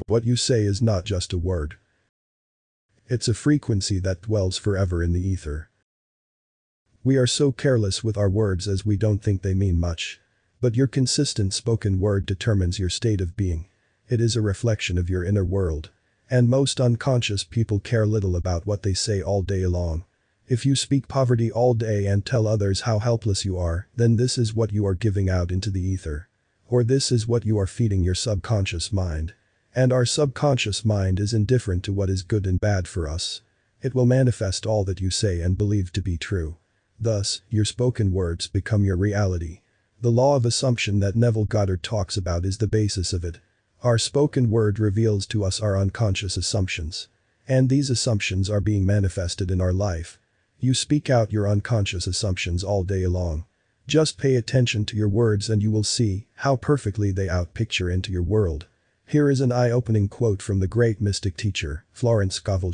What you say is not just a word. It's a frequency that dwells forever in the ether. We are so careless with our words as we don't think they mean much. But your consistent spoken word determines your state of being. It is a reflection of your inner world. And most unconscious people care little about what they say all day long. If you speak poverty all day and tell others how helpless you are, then this is what you are giving out into the ether. Or this is what you are feeding your subconscious mind. And our subconscious mind is indifferent to what is good and bad for us. It will manifest all that you say and believe to be true. Thus, your spoken words become your reality. The law of assumption that Neville Goddard talks about is the basis of it. Our spoken word reveals to us our unconscious assumptions. And these assumptions are being manifested in our life. You speak out your unconscious assumptions all day long. Just pay attention to your words and you will see how perfectly they outpicture into your world. Here is an eye-opening quote from the great mystic teacher, Florence Scovel.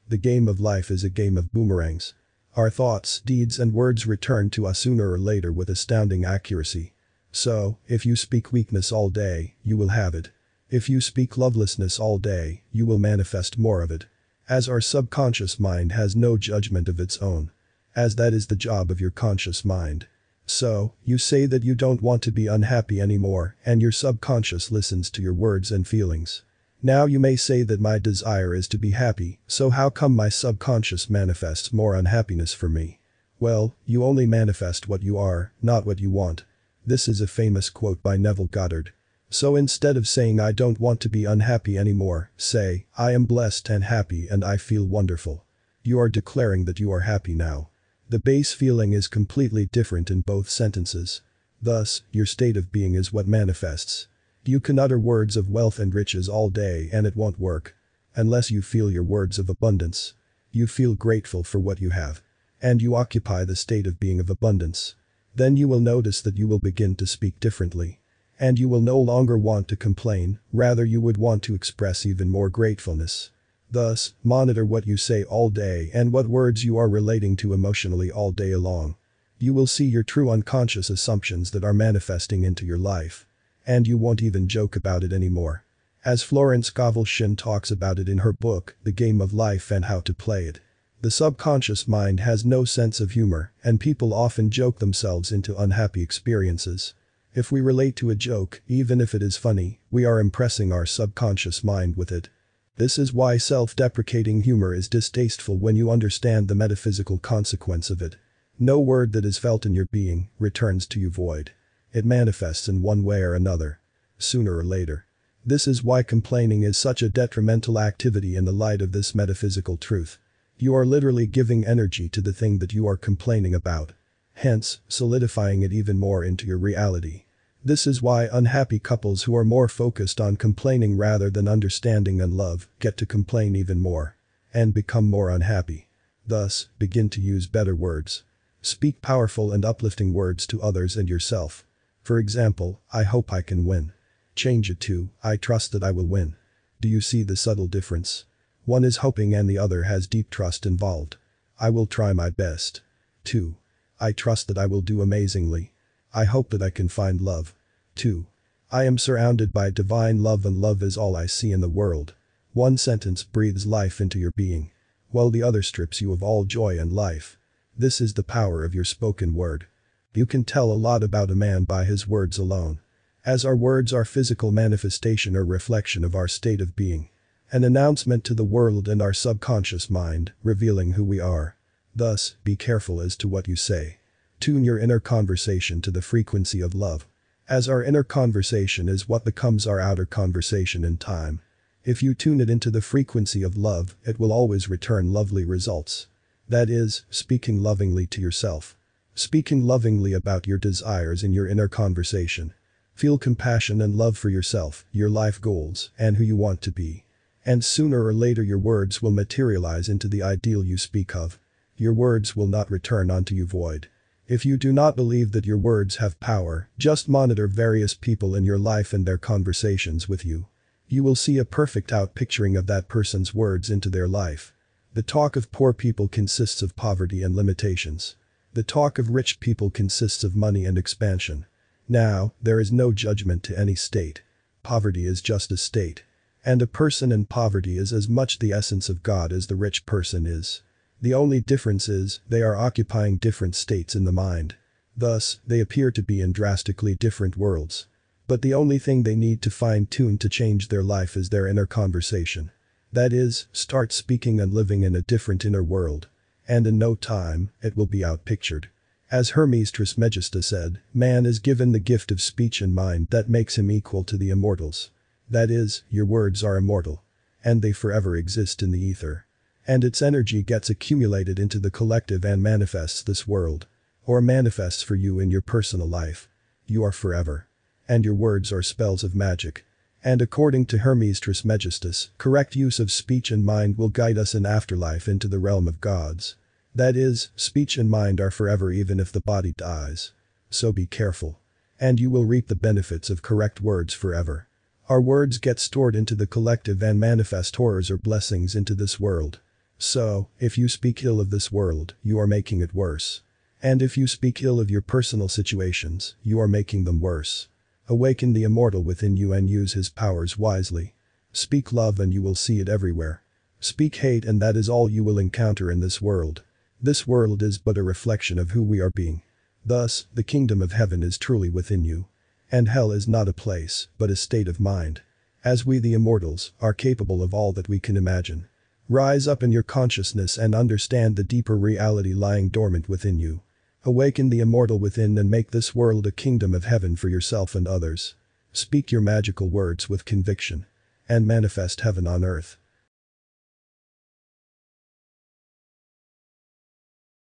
The game of life is a game of boomerangs. Our thoughts, deeds and words return to us sooner or later with astounding accuracy. So, if you speak weakness all day, you will have it. If you speak lovelessness all day, you will manifest more of it. As our subconscious mind has no judgment of its own. As that is the job of your conscious mind. So, you say that you don't want to be unhappy anymore, and your subconscious listens to your words and feelings. Now you may say that my desire is to be happy, so how come my subconscious manifests more unhappiness for me? Well, you only manifest what you are, not what you want. This is a famous quote by Neville Goddard. So instead of saying I don't want to be unhappy anymore, say, I am blessed and happy and I feel wonderful. You are declaring that you are happy now. The base feeling is completely different in both sentences. Thus, your state of being is what manifests. You can utter words of wealth and riches all day and it won't work. Unless you feel your words of abundance. You feel grateful for what you have. And you occupy the state of being of abundance. Then you will notice that you will begin to speak differently. And you will no longer want to complain, rather you would want to express even more gratefulness. Thus, monitor what you say all day and what words you are relating to emotionally all day long. You will see your true unconscious assumptions that are manifesting into your life. And you won't even joke about it anymore. As Florence Scovel talks about it in her book, The Game of Life and How to Play It. The subconscious mind has no sense of humor, and people often joke themselves into unhappy experiences. If we relate to a joke, even if it is funny, we are impressing our subconscious mind with it. This is why self-deprecating humor is distasteful when you understand the metaphysical consequence of it. No word that is felt in your being returns to you void. It manifests in one way or another. Sooner or later. This is why complaining is such a detrimental activity in the light of this metaphysical truth. You are literally giving energy to the thing that you are complaining about. Hence, solidifying it even more into your reality. This is why unhappy couples who are more focused on complaining rather than understanding and love get to complain even more. And become more unhappy. Thus, begin to use better words. Speak powerful and uplifting words to others and yourself. For example, I hope I can win. Change it to, I trust that I will win. Do you see the subtle difference? One is hoping and the other has deep trust involved. I will try my best. 2. I trust that I will do amazingly. I hope that I can find love. 2. I am surrounded by divine love and love is all I see in the world. One sentence breathes life into your being, while the other strips you of all joy and life. This is the power of your spoken word. You can tell a lot about a man by his words alone. As our words are physical manifestation or reflection of our state of being. An announcement to the world and our subconscious mind, revealing who we are. Thus, be careful as to what you say. Tune your inner conversation to the frequency of love. As our inner conversation is what becomes our outer conversation in time. If you tune it into the frequency of love, it will always return lovely results. That is, speaking lovingly to yourself. Speaking lovingly about your desires in your inner conversation. Feel compassion and love for yourself, your life goals, and who you want to be. And sooner or later your words will materialize into the ideal you speak of. Your words will not return unto you void. If you do not believe that your words have power, just monitor various people in your life and their conversations with you. You will see a perfect outpicturing of that person's words into their life. The talk of poor people consists of poverty and limitations. The talk of rich people consists of money and expansion. Now, there is no judgment to any state. Poverty is just a state. And a person in poverty is as much the essence of God as the rich person is. The only difference is they are occupying different states in the mind. Thus, they appear to be in drastically different worlds. But the only thing they need to fine-tune to change their life is their inner conversation. That is, start speaking and living in a different inner world. And in no time, it will be outpictured. As Hermes Trismegistus said, man is given the gift of speech and mind that makes him equal to the immortals. That is, your words are immortal. And they forever exist in the ether. And its energy gets accumulated into the collective and manifests this world. Or manifests for you in your personal life. You are forever. And your words are spells of magic. And according to Hermes Trismegistus, correct use of speech and mind will guide us in afterlife into the realm of gods. That is, speech and mind are forever even if the body dies. So be careful. And you will reap the benefits of correct words forever. Our words get stored into the collective and manifest horrors or blessings into this world. So, if you speak ill of this world, you are making it worse. And if you speak ill of your personal situations, you are making them worse. Awaken the immortal within you and use his powers wisely. Speak love and you will see it everywhere. Speak hate and that is all you will encounter in this world. This world is but a reflection of who we are being. Thus, the kingdom of heaven is truly within you. And hell is not a place, but a state of mind. As we the immortals are capable of all that we can imagine. Rise up in your consciousness and understand the deeper reality lying dormant within you. Awaken the immortal within and make this world a kingdom of heaven for yourself and others. Speak your magical words with conviction. And manifest heaven on earth.